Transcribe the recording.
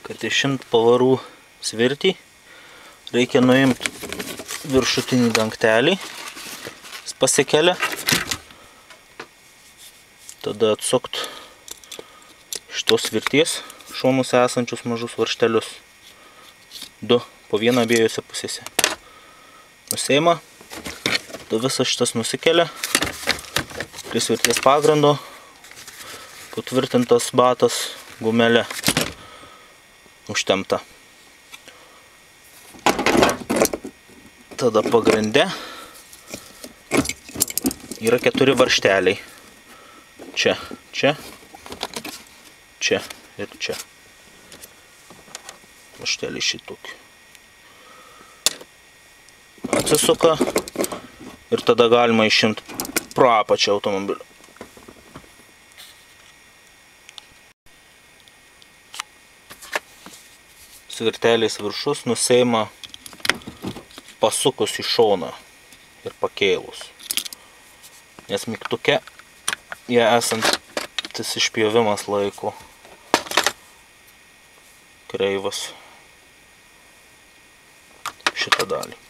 Kad išimt pavarų svirtį, reikia nuimti viršutinį dangtelį, jis pasikelia, tada atsukti šitos svirties šonuose esančius mažus varžtelius, 2 po vieną abiejose pusėse. Nuseima, tada visas šitas nusikelia, prie svirties pagrindo, patvirtintas batas gumelė užtempta. Tada pagrinde yra 4 varžteliai. Čia, čia, čia ir čia. Varžteliai šitokį. Atsisuka ir tada galima išimti pro apačią automobilio. Svirteliais viršus nuseima pasukus į šoną ir pakėlus. Nes mygtuke jie esantis išpjovimas laiko kreivas šitą dalį.